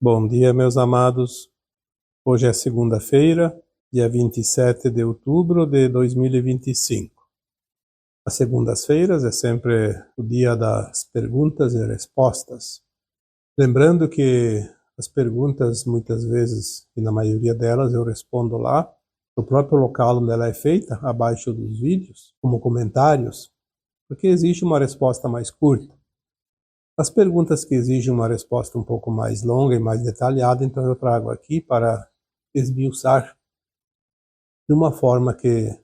Bom dia, meus amados. Hoje é segunda-feira, dia 27 de outubro de 2025. As segundas-feiras é sempre o dia das perguntas e respostas. Lembrando que as perguntas, muitas vezes, e na maioria delas, eu respondo lá, no próprio local onde ela é feita, abaixo dos vídeos, como comentários, porque existe uma resposta mais curta. As perguntas que exigem uma resposta um pouco mais longa e mais detalhada, então eu trago aqui para esmiuçar de uma forma que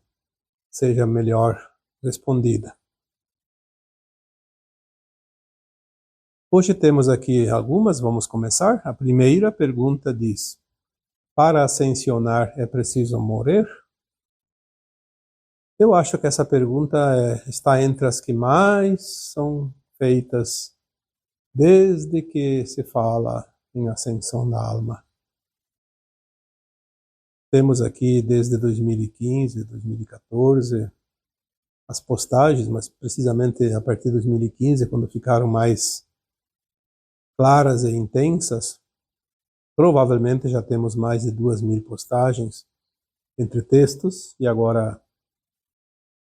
seja melhor respondida. Hoje temos aqui algumas, vamos começar. A primeira pergunta diz: para ascensionar é preciso morrer? Eu acho que essa pergunta está entre as que mais são feitas desde que se fala em ascensão da alma. Temos aqui desde 2015, 2014, as postagens, mas precisamente a partir de 2015, quando ficaram mais claras e intensas, provavelmente já temos mais de 2.000 postagens entre textos, e agora,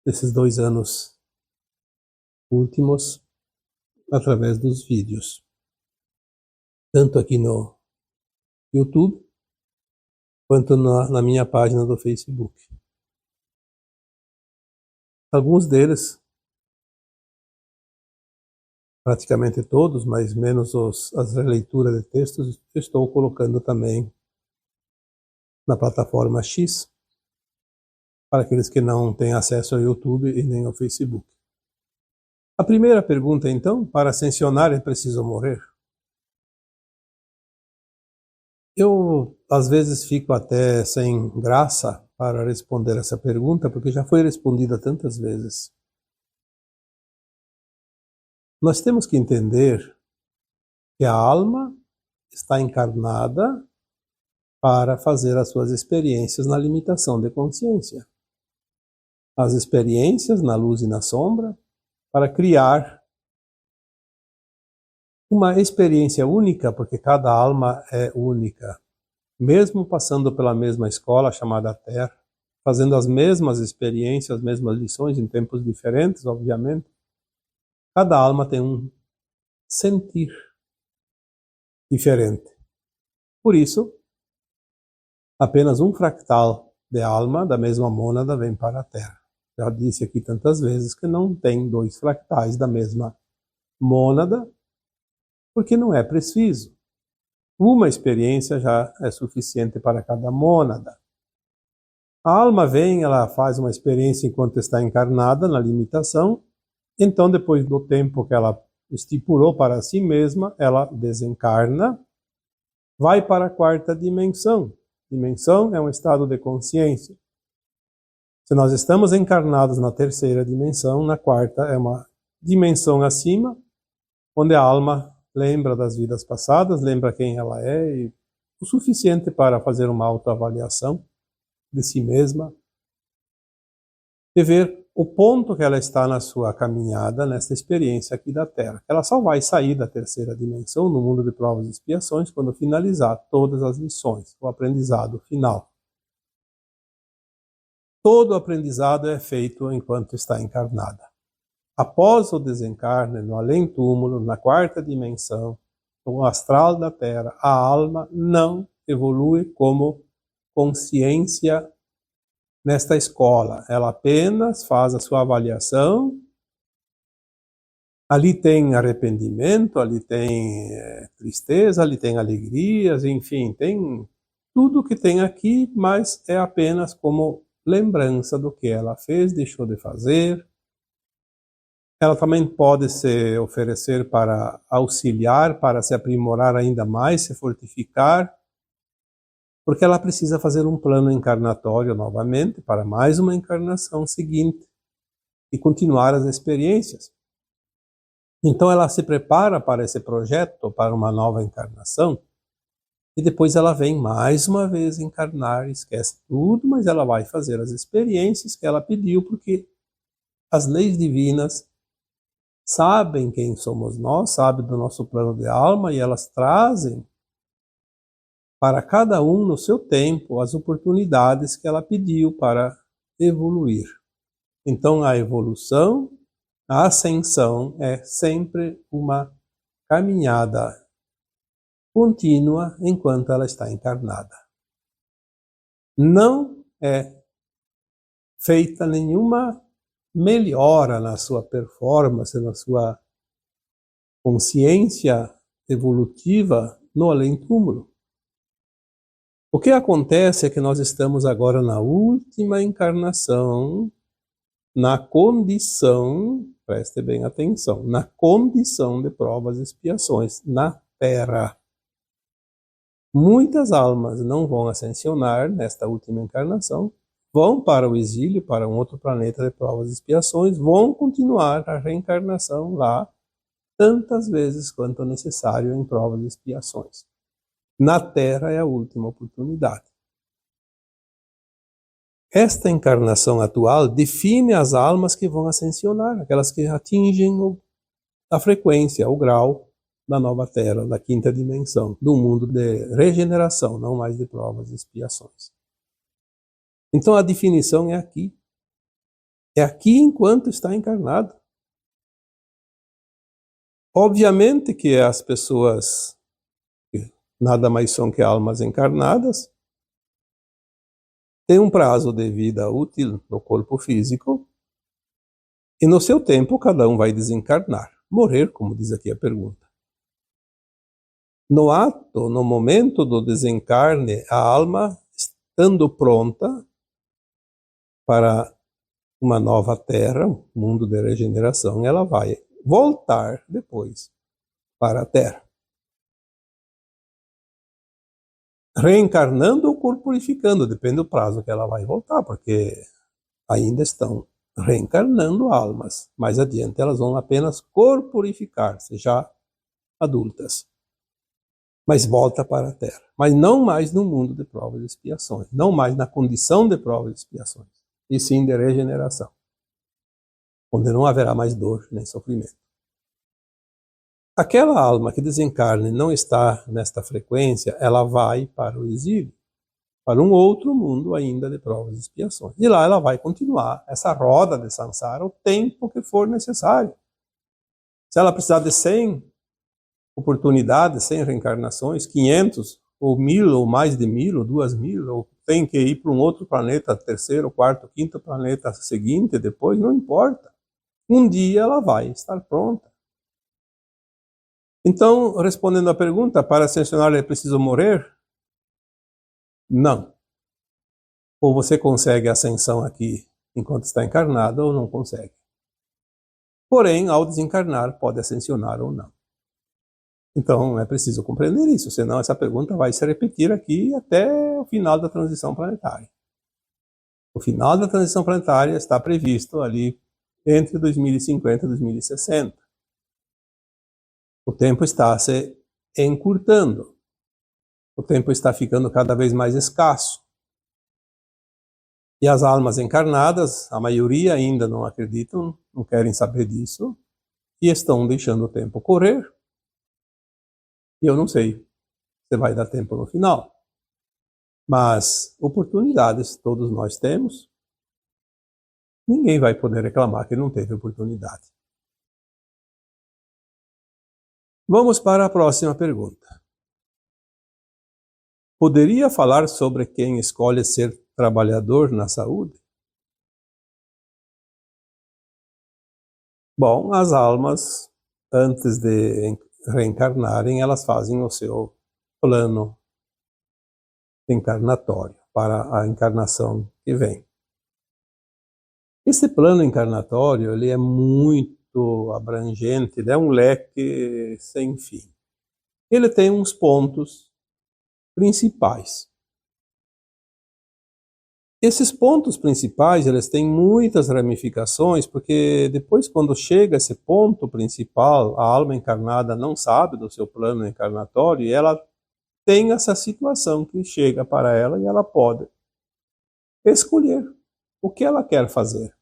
esses 2 anos últimos, através dos vídeos. Tanto aqui no YouTube, quanto na minha página do Facebook. Alguns deles, praticamente todos, mas menos as releituras de textos, estou colocando também na plataforma X, para aqueles que não têm acesso ao YouTube e nem ao Facebook. A primeira pergunta, então: para ascensionar é preciso morrer? Eu, às vezes, fico até sem graça para responder essa pergunta, porque já foi respondida tantas vezes. Nós temos que entender que a alma está encarnada para fazer as suas experiências na limitação de consciência. As experiências na luz e na sombra, para criar uma experiência única, porque cada alma é única. Mesmo passando pela mesma escola chamada Terra, fazendo as mesmas experiências, as mesmas lições em tempos diferentes, obviamente, cada alma tem um sentir diferente. Por isso, apenas um fractal de alma da mesma mônada vem para a Terra. Já disse aqui tantas vezes que não tem 2 fractais da mesma mônada, porque não é preciso. Uma experiência já é suficiente para cada mônada. A alma vem, ela faz uma experiência enquanto está encarnada na limitação, então depois do tempo que ela estipulou para si mesma, ela desencarna, vai para a 4ª dimensão. Dimensão é um estado de consciência. Se nós estamos encarnados na 3ª dimensão, na 4ª é uma dimensão acima, onde a alma lembra das vidas passadas, lembra quem ela é, e o suficiente para fazer uma autoavaliação de si mesma e ver o ponto que ela está na sua caminhada nessa experiência aqui da Terra. Ela só vai sair da 3ª dimensão, no mundo de provas e expiações, quando finalizar todas as lições, o aprendizado final. Todo aprendizado é feito enquanto está encarnada. Após o desencarne, no além-túmulo, na 4ª dimensão, no astral da Terra, a alma não evolui como consciência nesta escola. Ela apenas faz a sua avaliação. Ali tem arrependimento, ali tem tristeza, ali tem alegrias, enfim, tem tudo que tem aqui, mas é apenas como lembrança do que ela fez, deixou de fazer. Ela também pode se oferecer para auxiliar, para se aprimorar ainda mais, se fortificar, porque ela precisa fazer um plano encarnatório novamente para mais uma encarnação seguinte e continuar as experiências. Então ela se prepara para esse projeto, para uma nova encarnação, e depois ela vem mais uma vez encarnar, esquece tudo, mas ela vai fazer as experiências que ela pediu, porque as leis divinas sabem quem somos nós, sabem do nosso plano de alma, e elas trazem para cada um no seu tempo as oportunidades que ela pediu para evoluir. Então a evolução, a ascensão é sempre uma caminhada contínua enquanto ela está encarnada. Não é feita nenhuma melhora na sua performance, na sua consciência evolutiva no além-túmulo. O que acontece é que nós estamos agora na última encarnação, na condição, preste bem atenção, na condição de provas e expiações, na Terra. Muitas almas não vão ascensionar nesta última encarnação, vão para o exílio, para um outro planeta de provas e expiações, vão continuar a reencarnação lá tantas vezes quanto necessário em provas e expiações. Na Terra é a última oportunidade. Esta encarnação atual define as almas que vão ascensionar, aquelas que atingem a frequência, o grau da nova Terra, da quinta dimensão, do mundo de regeneração, não mais de provas e expiações. Então a definição é aqui. É aqui enquanto está encarnado. Obviamente que as pessoas que nada mais são que almas encarnadas têm um prazo de vida útil no corpo físico e no seu tempo cada um vai desencarnar, morrer, como diz aqui a pergunta. No ato, no momento do desencarne, a alma, estando pronta para uma nova terra, um mundo de regeneração, ela vai voltar depois para a Terra. Reencarnando ou corporificando, depende do prazo que ela vai voltar, porque ainda estão reencarnando almas. Mais adiante elas vão apenas corporificar-se, já adultas. Mas volta para a Terra. Mas não mais no mundo de provas e expiações, não mais na condição de provas e expiações, e sim de regeneração, onde não haverá mais dor nem sofrimento. Aquela alma que desencarna e não está nesta frequência, ela vai para o exílio, para um outro mundo ainda de provas e expiações. E lá ela vai continuar essa roda de samsara o tempo que for necessário. Se ela precisar de 100 oportunidades, 100 reencarnações, 500, ou 1000, ou mais de 1000, ou 2000, ou tem que ir para um outro planeta, terceiro, quarto, quinto planeta seguinte, depois, não importa. Um dia ela vai estar pronta. Então, respondendo à pergunta, para ascensionar é preciso morrer? Não. Ou você consegue a ascensão aqui enquanto está encarnado, ou não consegue. Porém, ao desencarnar, pode ascensionar ou não. Então, é preciso compreender isso, senão essa pergunta vai se repetir aqui até o final da transição planetária. O final da transição planetária está previsto ali entre 2050 e 2060. O tempo está se encurtando. O tempo está ficando cada vez mais escasso. E as almas encarnadas, a maioria ainda não acreditam, não querem saber disso, e estão deixando o tempo correr. E eu não sei se vai dar tempo no final. Mas oportunidades todos nós temos. Ninguém vai poder reclamar que não teve oportunidade. Vamos para a próxima pergunta. Poderia falar sobre quem escolhe ser trabalhador na saúde? Bom, as almas, antes de reencarnarem, elas fazem o seu plano encarnatório para a encarnação que vem. Esse plano encarnatório, ele é muito abrangente, ele é um leque sem fim. Ele tem uns pontos principais. Esses pontos principais, eles têm muitas ramificações, porque depois, quando chega esse ponto principal, a alma encarnada não sabe do seu plano encarnatório e ela tem essa situação que chega para ela e ela pode escolher o que ela quer fazer.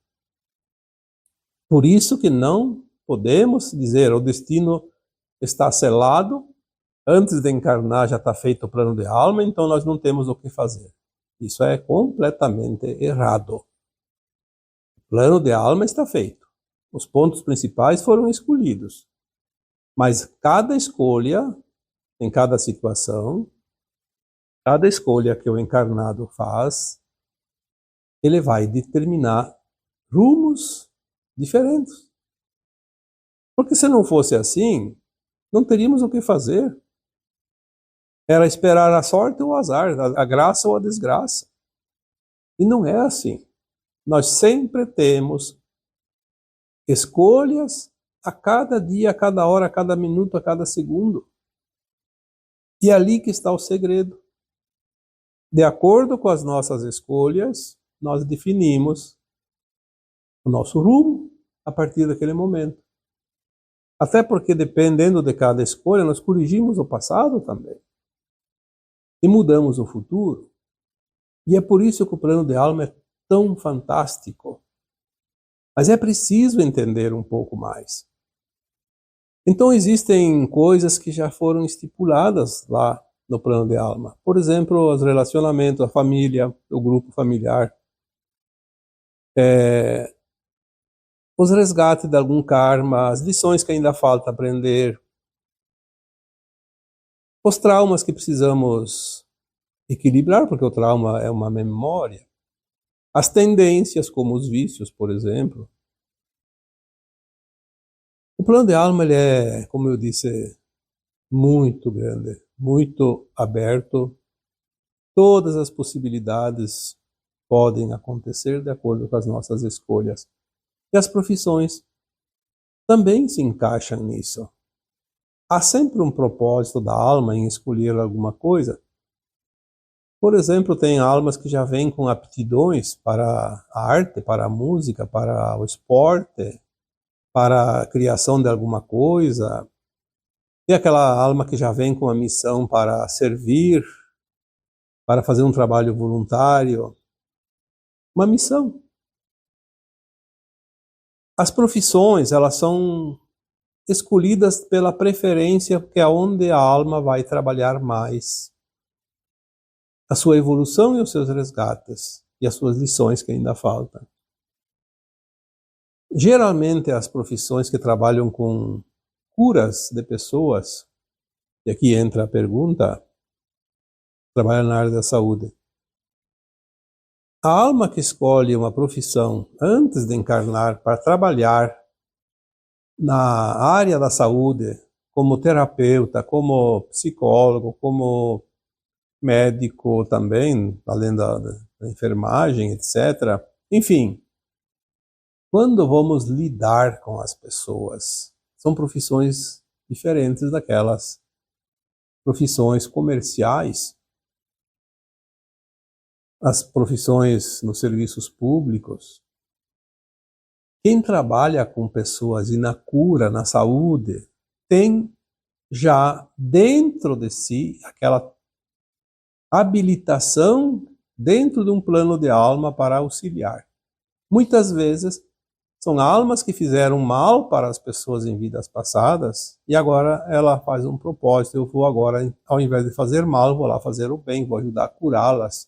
Por isso que não podemos dizer o destino está selado antes de encarnar já está feito o plano de alma, então nós não temos o que fazer. Isso é completamente errado. O plano de alma está feito. Os pontos principais foram escolhidos. Mas cada escolha, em cada situação, cada escolha que o encarnado faz, ele vai determinar rumos diferentes. Porque se não fosse assim, não teríamos o que fazer. Era esperar a sorte ou o azar, a graça ou a desgraça. E não é assim. Nós sempre temos escolhas a cada dia, a cada hora, a cada minuto, a cada segundo. E é ali que está o segredo. De acordo com as nossas escolhas, nós definimos o nosso rumo a partir daquele momento. Até porque, dependendo de cada escolha, nós corrigimos o passado também. E mudamos o futuro. E é por isso que o plano de alma é tão fantástico. Mas é preciso entender um pouco mais. Então existem coisas que já foram estipuladas lá no plano de alma. Por exemplo, os relacionamentos, a família, o grupo familiar. Os resgates de algum karma, as lições que ainda falta aprender. Os traumas que precisamos equilibrar, porque o trauma é uma memória. As tendências, como os vícios, por exemplo. O plano de alma, ele é, como eu disse, muito grande, muito aberto. Todas as possibilidades podem acontecer de acordo com as nossas escolhas. E as profissões também se encaixam nisso. Há sempre um propósito da alma em escolher alguma coisa. Por exemplo, tem almas que já vêm com aptidões para a arte, para a música, para o esporte, para a criação de alguma coisa. Tem aquela alma que já vem com a missão para servir, para fazer um trabalho voluntário. Uma missão. As profissões, elas são escolhidas pela preferência, que é onde a alma vai trabalhar mais. A sua evolução e os seus resgates, e as suas lições que ainda faltam. Geralmente as profissões que trabalham com curas de pessoas, e aqui entra a pergunta, trabalha na área da saúde. A alma que escolhe uma profissão antes de encarnar para trabalhar na área da saúde, como terapeuta, como psicólogo, como médico também, além da enfermagem, etc. Enfim, quando vamos lidar com as pessoas, são profissões diferentes daquelas profissões comerciais, as profissões nos serviços públicos. Quem trabalha com pessoas e na cura, na saúde, tem já dentro de si aquela habilitação dentro de um plano de alma para auxiliar. Muitas vezes são almas que fizeram mal para as pessoas em vidas passadas e agora ela faz um propósito. Eu vou agora, ao invés de fazer mal, vou lá fazer o bem, vou ajudar a curá-las.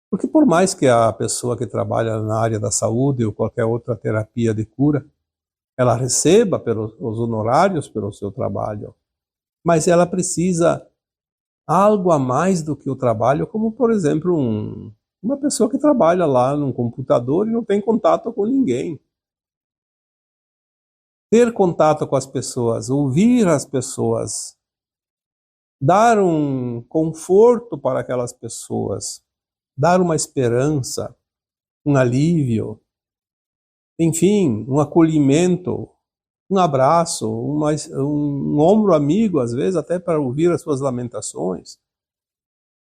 Porque por mais que a pessoa que trabalha na área da saúde ou qualquer outra terapia de cura, ela receba os honorários pelo seu trabalho, mas ela precisa algo a mais do que o trabalho, como por exemplo uma pessoa que trabalha lá num computador e não tem contato com ninguém. Ter contato com as pessoas, ouvir as pessoas, dar um conforto para aquelas pessoas, dar uma esperança, um alívio, enfim, um acolhimento, um abraço, um ombro amigo, às vezes até para ouvir as suas lamentações.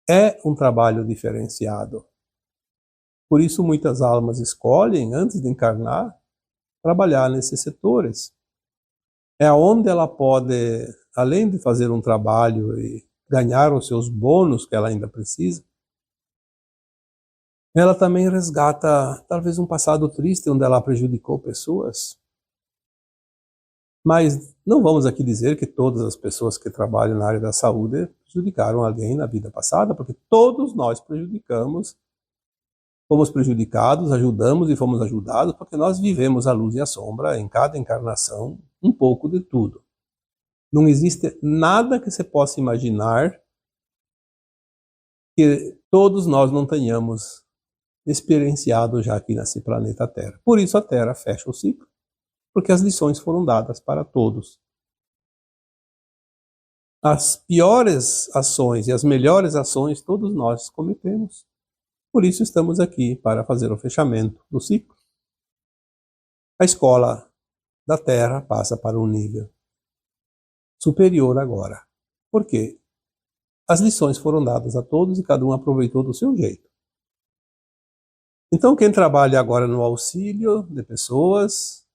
É um trabalho diferenciado. Por isso muitas almas escolhem, antes de encarnar, trabalhar nesses setores. É onde ela pode, além de fazer um trabalho e ganhar os seus bônus que ela ainda precisa, ela também resgata talvez um passado triste onde ela prejudicou pessoas. Mas não vamos aqui dizer que todas as pessoas que trabalham na área da saúde prejudicaram alguém na vida passada, porque todos nós fomos prejudicados, ajudamos e fomos ajudados, porque nós vivemos a luz e a sombra em cada encarnação, um pouco de tudo. Não existe nada que você possa imaginar que todos nós não tenhamos experienciado já aqui nesse planeta Terra. Por isso a Terra fecha o ciclo, porque as lições foram dadas para todos. As piores ações e as melhores ações todos nós cometemos. Por isso estamos aqui para fazer o fechamento do ciclo. A escola da Terra passa para um nível superior agora. Por quê? As lições foram dadas a todos e cada um aproveitou do seu jeito. Então quem trabalha agora no auxílio de pessoas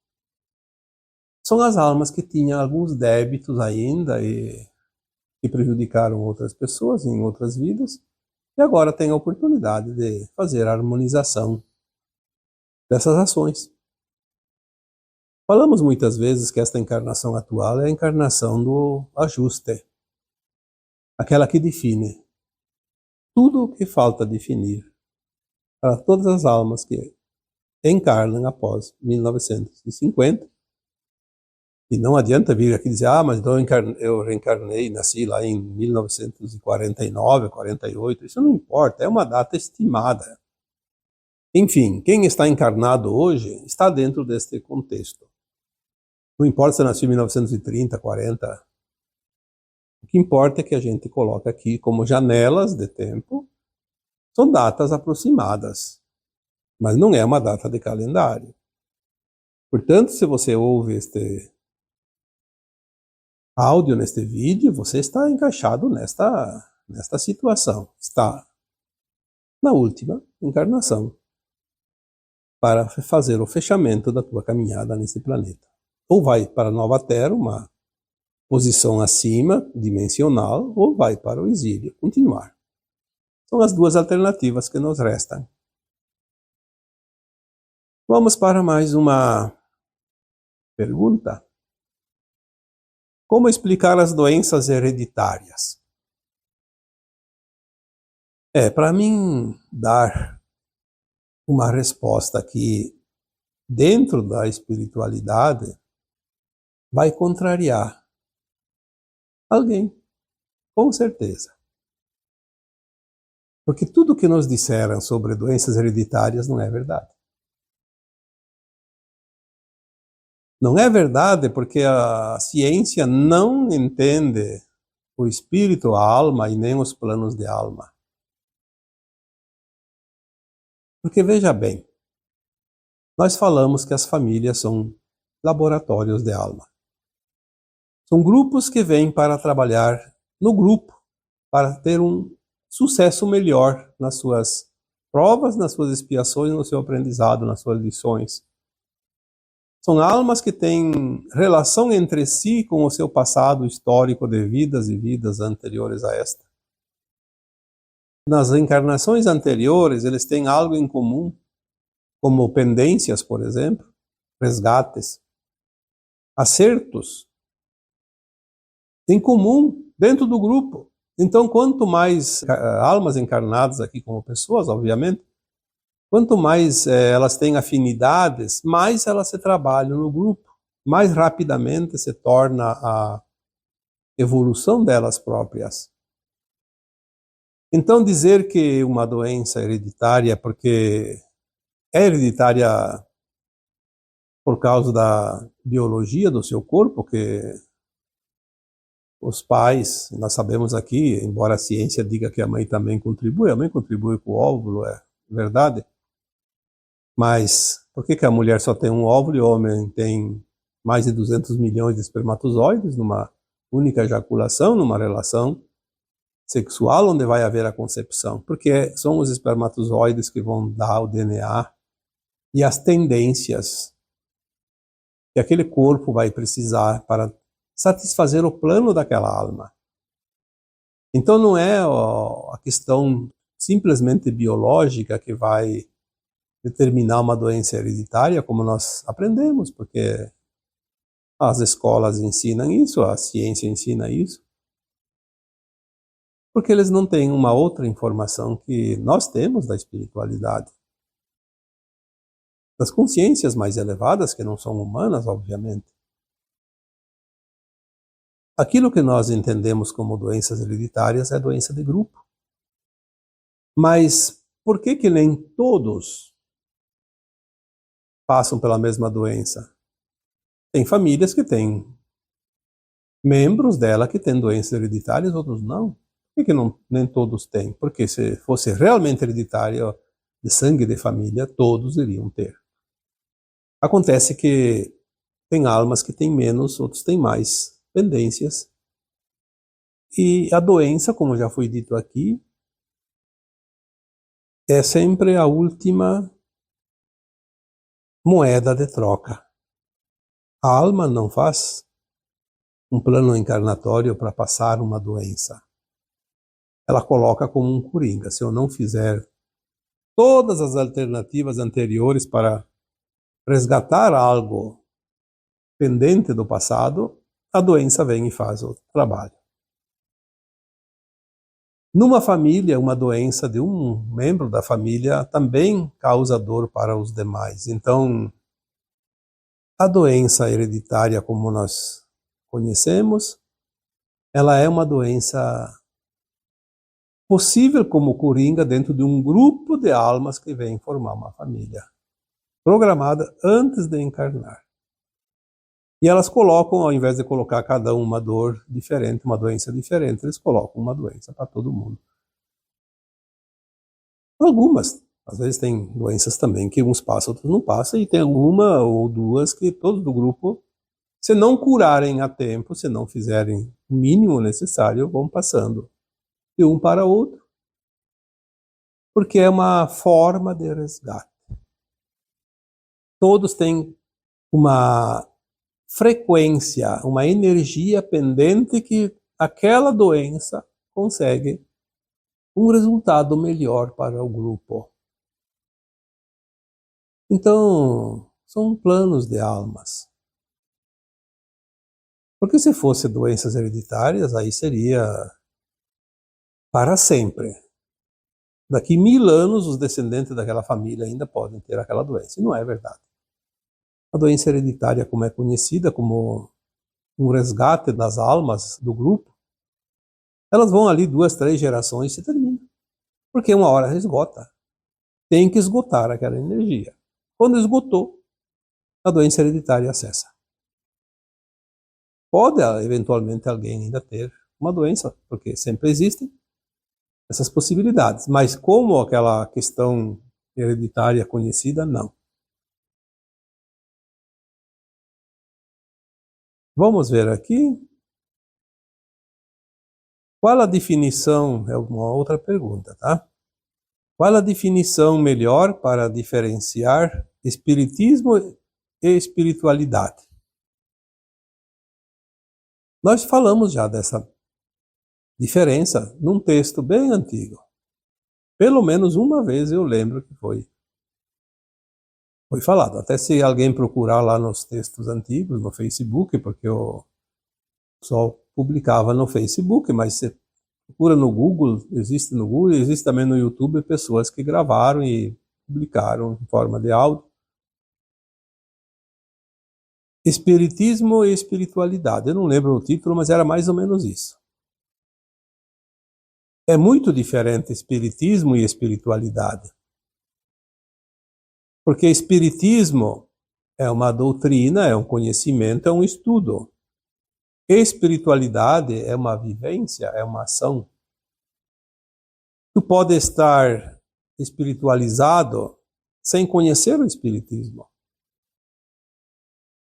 são as almas que tinham alguns débitos ainda e que prejudicaram outras pessoas em outras vidas, e agora tem a oportunidade de fazer a harmonização dessas ações. Falamos muitas vezes que esta encarnação atual é a encarnação do ajuste, aquela que define tudo o que falta definir para todas as almas que encarnam após 1950. E não adianta vir aqui dizer, mas então eu reencarnei, nasci lá em 1949, 48, isso não importa, é uma data estimada. Enfim, quem está encarnado hoje está dentro deste contexto. Não importa se eu nasci em 1930, 40, o que importa é que a gente coloca aqui como janelas de tempo, são datas aproximadas, mas não é uma data de calendário. Portanto, se você ouve este áudio, neste vídeo, você está encaixado nesta situação. Está na última encarnação para fazer o fechamento da tua caminhada nesse planeta. Ou vai para a Nova Terra, uma posição acima, dimensional, ou vai para o exílio, continuar. São as duas alternativas que nos restam. Vamos para mais uma pergunta. Como explicar as doenças hereditárias? Para mim dar uma resposta que dentro da espiritualidade vai contrariar alguém, com certeza. Porque tudo que nos disseram sobre doenças hereditárias não é verdade. Não é verdade porque a ciência não entende o espírito, a alma e nem os planos de alma. Porque veja bem, nós falamos que as famílias são laboratórios de alma. São grupos que vêm para trabalhar no grupo, para ter um sucesso melhor nas suas provas, nas suas expiações, no seu aprendizado, nas suas lições. São almas que têm relação entre si com o seu passado histórico de vidas e vidas anteriores a esta. Nas encarnações anteriores, eles têm algo em comum, como pendências, por exemplo, resgates, acertos em comum dentro do grupo. Então, quanto mais almas encarnadas aqui como pessoas, obviamente, quanto mais elas têm afinidades, mais elas se trabalham no grupo, mais rapidamente se torna a evolução delas próprias. Então dizer que uma doença hereditária porque é hereditária por causa da biologia do seu corpo, que os pais, nós sabemos aqui, embora a ciência diga que a mãe também contribui, a mãe contribui com o óvulo, é verdade. Mas por que a mulher só tem um óvulo e o homem tem mais de 200 milhões de espermatozoides numa única ejaculação, numa relação sexual onde vai haver a concepção? Porque são os espermatozoides que vão dar o DNA e as tendências que aquele corpo vai precisar para satisfazer o plano daquela alma. Então não é a questão simplesmente biológica que vai determinar uma doença hereditária, como nós aprendemos, porque As escolas ensinam isso, a ciência ensina isso, porque eles não têm uma outra informação que nós temos da espiritualidade. Das consciências mais elevadas, que não são humanas, obviamente. Aquilo que nós entendemos como doenças hereditárias é doença de grupo. Mas por que nem todos passam pela mesma doença? Tem famílias que têm membros dela que têm doenças hereditárias, outros não. Por que não, nem todos têm? Porque se fosse realmente hereditário de sangue de família, todos iriam ter. Acontece que tem almas que têm menos, outros têm mais pendências. E a doença, como já foi dito aqui, é sempre a última moeda de troca. A alma não faz um plano encarnatório para passar uma doença. Ela coloca como um coringa. Se eu não fizer todas as alternativas anteriores para resgatar algo pendente do passado, a doença vem e faz o trabalho. Numa família, uma doença de um membro da família também causa dor para os demais. Então, a doença hereditária, como nós conhecemos, ela é uma doença possível como coringa dentro de um grupo de almas que vem formar uma família, programada antes de encarnar. E elas colocam, ao invés de colocar cada uma dor diferente, uma doença diferente, eles colocam uma doença para todo mundo. Algumas, às vezes tem doenças também que uns passam, outros não passam, e tem uma ou duas que todos do grupo, se não curarem a tempo, se não fizerem o mínimo necessário, vão passando de um para outro, porque é uma forma de resgate. Todos têm uma frequência, uma energia pendente que aquela doença consegue um resultado melhor para o grupo. Então, são planos de almas. Porque se fosse doenças hereditárias, aí seria para sempre. Daqui 1000 anos, os descendentes daquela família ainda podem ter aquela doença. E não é verdade. A doença hereditária, como é conhecida como um resgate das almas do grupo, elas vão ali 2, 3 gerações e se terminam. Porque uma hora esgota. Tem que esgotar aquela energia. Quando esgotou, a doença hereditária cessa. Pode, eventualmente, alguém ainda ter uma doença, porque sempre existem essas possibilidades. Mas como aquela questão hereditária conhecida, não. Vamos ver aqui. Qual a definição? É uma outra pergunta, tá? Qual a definição melhor para diferenciar espiritismo e espiritualidade? Nós falamos já dessa diferença num texto bem antigo. Pelo menos uma vez eu lembro que foi falado. Até se alguém procurar lá nos textos antigos, no Facebook, porque eu só publicava no Facebook, mas você procura no Google, existe também no YouTube pessoas que gravaram e publicaram em forma de áudio. Espiritismo e espiritualidade. Eu não lembro o título, mas era mais ou menos isso. É muito diferente espiritismo e espiritualidade. Porque espiritismo é uma doutrina, é um conhecimento, é um estudo. Espiritualidade é uma vivência, é uma ação. Tu pode estar espiritualizado sem conhecer o espiritismo.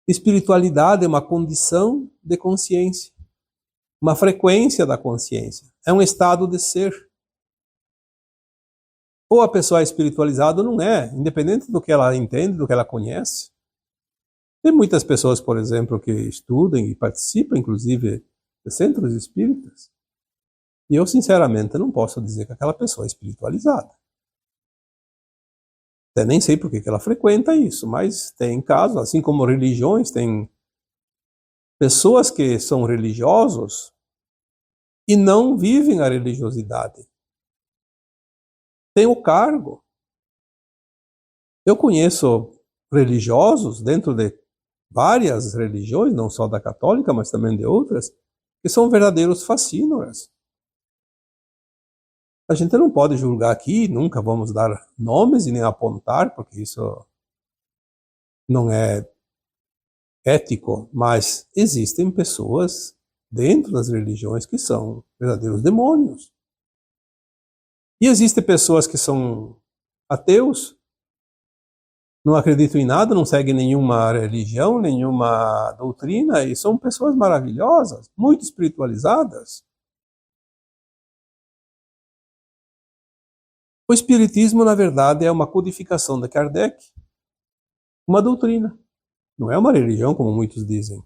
Espiritualidade é uma condição de consciência, uma frequência da consciência, é um estado de ser. Ou a pessoa é espiritualizada ou não é, independente do que ela entende, do que ela conhece. Tem muitas pessoas, por exemplo, que estudam e participam, inclusive, de centros espíritas. E eu, sinceramente, não posso dizer que aquela pessoa é espiritualizada. Até nem sei por que ela frequenta isso, mas tem casos, assim como religiões, tem pessoas que são religiosos e não vivem a religiosidade. Têm o cargo. Eu conheço religiosos dentro de várias religiões, não só da católica, mas também de outras, que são verdadeiros facínoras. A gente não pode julgar aqui, nunca vamos dar nomes e nem apontar, porque isso não é ético, mas existem pessoas dentro das religiões que são verdadeiros demônios. E existem pessoas que são ateus, não acreditam em nada, não seguem nenhuma religião, nenhuma doutrina, e são pessoas maravilhosas, muito espiritualizadas. O Espiritismo, na verdade, é uma codificação de Kardec, uma doutrina. Não é uma religião, como muitos dizem.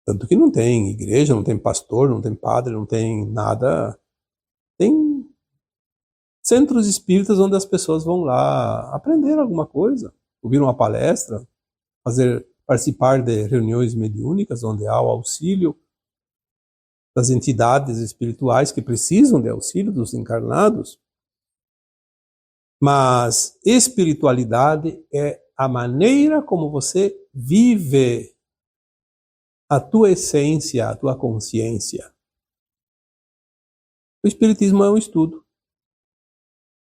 Tanto que não tem igreja, não tem pastor, não tem padre, não tem nada. Tem centros espíritas onde as pessoas vão lá aprender alguma coisa, ouvir uma palestra, participar de reuniões mediúnicas, onde há o auxílio das entidades espirituais que precisam de auxílio dos encarnados. Mas espiritualidade é a maneira como você vive a tua essência, a tua consciência. O Espiritismo é um estudo.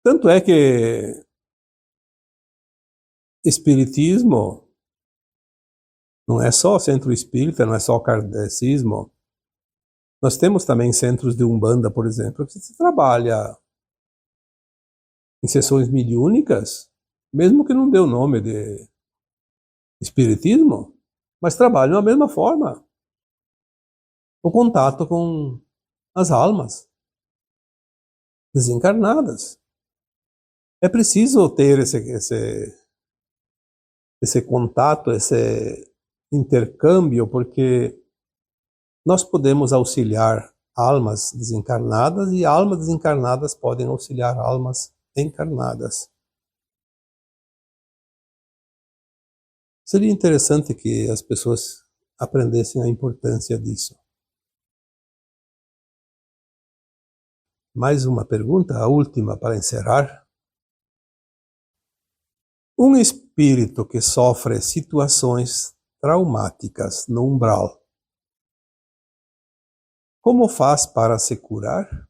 Tanto é que Espiritismo não é só centro espírita, não é só kardecismo. Nós temos também centros de Umbanda, por exemplo, que se trabalha em sessões mediúnicas, mesmo que não dê o nome de Espiritismo, mas trabalham da mesma forma. O contato com as almas desencarnadas. É preciso ter esse contato, esse intercâmbio, porque nós podemos auxiliar almas desencarnadas e almas desencarnadas podem auxiliar almas encarnadas. Seria interessante que as pessoas aprendessem a importância disso. Mais uma pergunta, a última para encerrar. Um espírito que sofre situações traumáticas no umbral, como faz para se curar?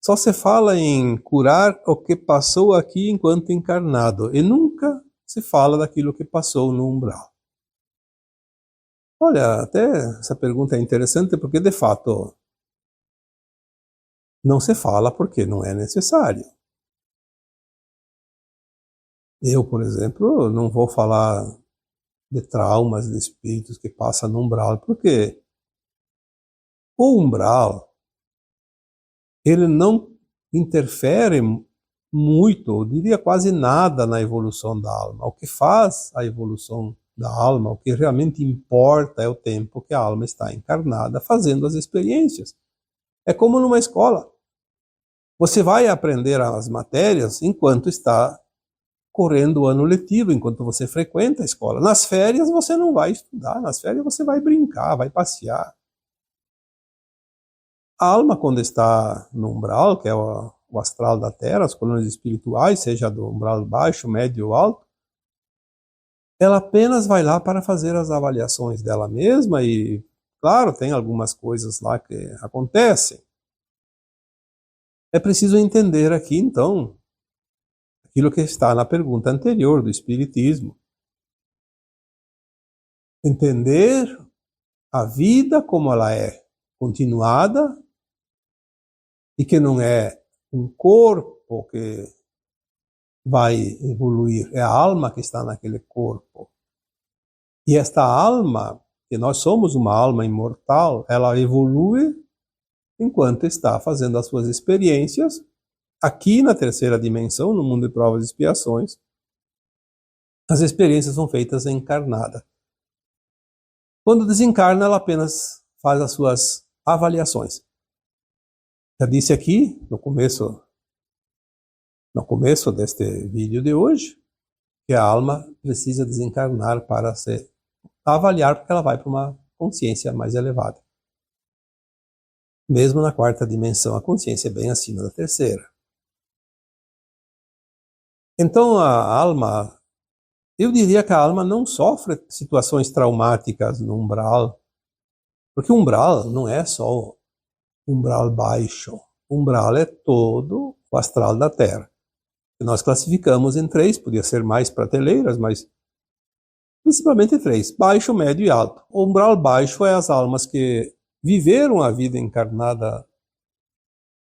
Só se fala em curar o que passou aqui enquanto encarnado e nunca se fala daquilo que passou no umbral. Olha, até essa pergunta é interessante porque, de fato, não se fala porque não é necessário. Eu, por exemplo, não vou falar de traumas de espíritos que passam no umbral, porque o umbral, ele não interfere muito, eu diria quase nada na evolução da alma. O que faz a evolução da alma, o que realmente importa é o tempo que a alma está encarnada fazendo as experiências. É como numa escola. Você vai aprender as matérias enquanto está correndo o ano letivo, enquanto você frequenta a escola. Nas férias você não vai estudar, nas férias você vai brincar, vai passear. A alma, quando está no umbral, que é o astral da Terra, as colônias espirituais, seja do umbral baixo, médio ou alto, ela apenas vai lá para fazer as avaliações dela mesma e, claro, tem algumas coisas lá que acontecem. É preciso entender aqui, então, aquilo que está na pergunta anterior do Espiritismo. Entender a vida como ela é, continuada, e que não é um corpo que vai evoluir, é a alma que está naquele corpo. E esta alma, que nós somos uma alma imortal, ela evolui enquanto está fazendo as suas experiências aqui na terceira dimensão, no mundo de provas e expiações. As experiências são feitas encarnada. Quando desencarna, ela apenas faz as suas avaliações. Já disse aqui, no começo deste vídeo de hoje, que a alma precisa desencarnar para se avaliar, porque ela vai para uma consciência mais elevada. Mesmo na quarta dimensão, a consciência é bem acima da terceira. Então a alma, eu diria que a alma não sofre situações traumáticas no umbral, porque o umbral não é só umbral baixo. O umbral é todo o astral da Terra. Que nós classificamos em três, podia ser mais prateleiras, mas principalmente três: baixo, médio e alto. O umbral baixo é as almas que viveram a vida encarnada,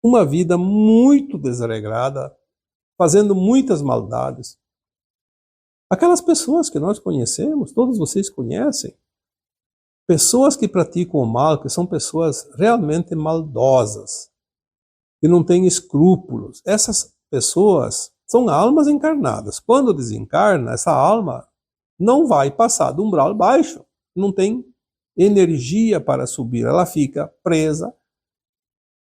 uma vida muito desregrada, fazendo muitas maldades. Aquelas pessoas que nós conhecemos, todos vocês conhecem, pessoas que praticam o mal, que são pessoas realmente maldosas, que não têm escrúpulos. Essas pessoas são almas encarnadas. Quando desencarna, essa alma não vai passar do umbral baixo, não tem energia para subir, ela fica presa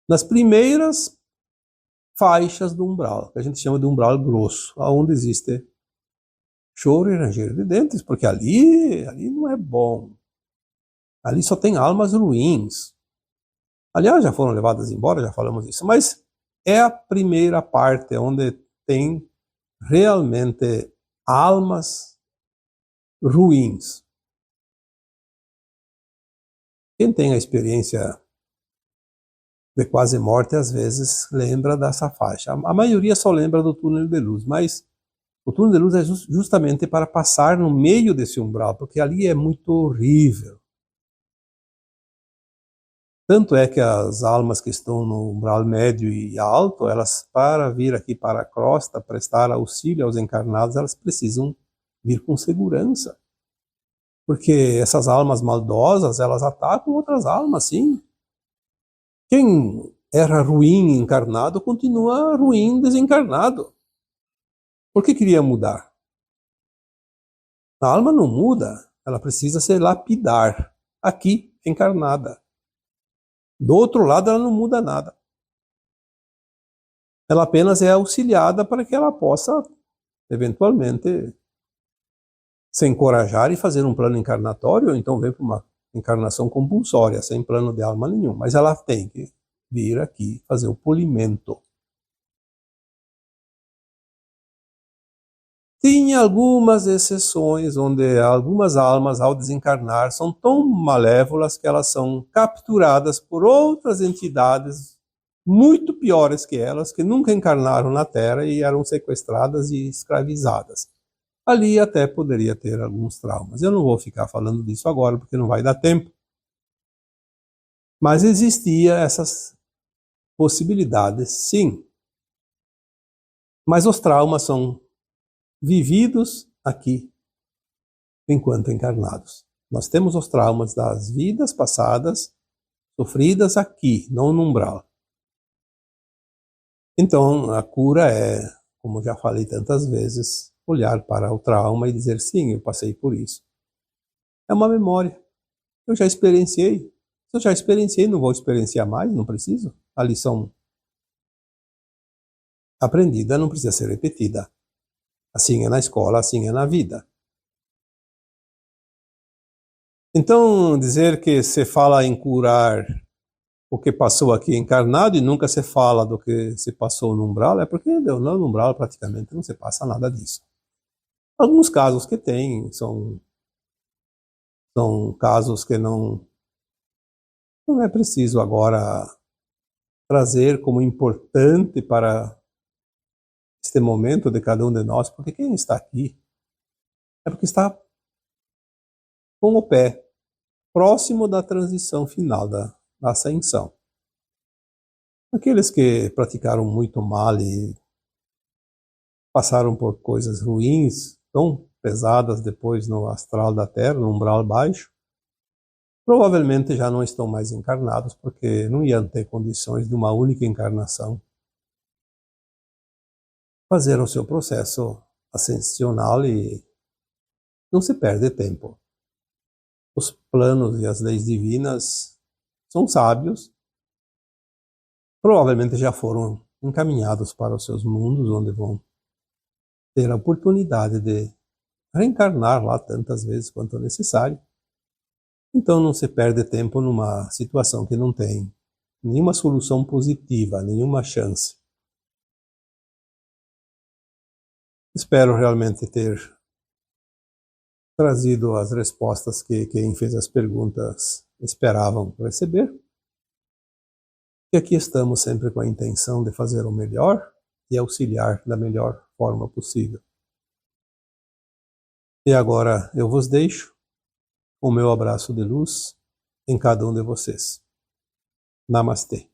nas primeiras faixas do umbral, que a gente chama de umbral grosso, onde existe choro e ranger de dentes, porque ali não é bom. Ali só tem almas ruins. Aliás, já foram levadas embora, já falamos disso, mas é a primeira parte onde tem realmente almas ruins. Quem tem a experiência de quase morte, às vezes lembra dessa faixa. A maioria só lembra do túnel de luz, mas o túnel de luz é justamente para passar no meio desse umbral, porque ali é muito horrível. Tanto é que as almas que estão no umbral médio e alto, elas, para vir aqui para a crosta, prestar auxílio aos encarnados, elas precisam vir com segurança. Porque essas almas maldosas, elas atacam outras almas, sim. Quem era ruim encarnado, continua ruim desencarnado. Por que queria mudar? A alma não muda, ela precisa se lapidar, aqui, encarnada. Do outro lado, ela não muda nada. Ela apenas é auxiliada para que ela possa, eventualmente, se encorajar e fazer um plano encarnatório, ou então vem para uma encarnação compulsória, sem plano de alma nenhum. Mas ela tem que vir aqui fazer o polimento. Tem algumas exceções onde algumas almas, ao desencarnar, são tão malévolas que elas são capturadas por outras entidades muito piores que elas, que nunca encarnaram na Terra e eram sequestradas e escravizadas. Ali até poderia ter alguns traumas. Eu não vou ficar falando disso agora, porque não vai dar tempo. Mas existia essas possibilidades, sim. Mas os traumas são vividos aqui, enquanto encarnados. Nós temos os traumas das vidas passadas, sofridas aqui, não no umbral. Então, a cura é, como já falei tantas vezes, olhar para o trauma e dizer, sim, eu passei por isso. É uma memória. Eu já experienciei. Se eu já experienciei, não vou experienciar mais, não preciso. A lição aprendida não precisa ser repetida. Assim é na escola, assim é na vida. Então, dizer que se fala em curar o que passou aqui encarnado e nunca se fala do que se passou no umbral, é porque no umbral praticamente não se passa nada disso. Alguns casos que tem são casos que não é preciso agora trazer como importante para este momento de cada um de nós, porque quem está aqui é porque está com o pé próximo da transição final, da ascensão. Aqueles que praticaram muito mal e passaram por coisas ruins, tão pesadas depois no astral da Terra, no umbral baixo, provavelmente já não estão mais encarnados, porque não iam ter condições de uma única encarnação fazer o seu processo ascensional e não se perde tempo. Os planos e as leis divinas são sábios, provavelmente já foram encaminhados para os seus mundos, onde vão ter a oportunidade de reencarnar lá tantas vezes quanto necessário. Então não se perde tempo numa situação que não tem nenhuma solução positiva, nenhuma chance. Espero realmente ter trazido as respostas que quem fez as perguntas esperavam receber. E aqui estamos sempre com a intenção de fazer o melhor e auxiliar da melhor forma possível. E agora eu vos deixo o meu abraço de luz em cada um de vocês. Namastê.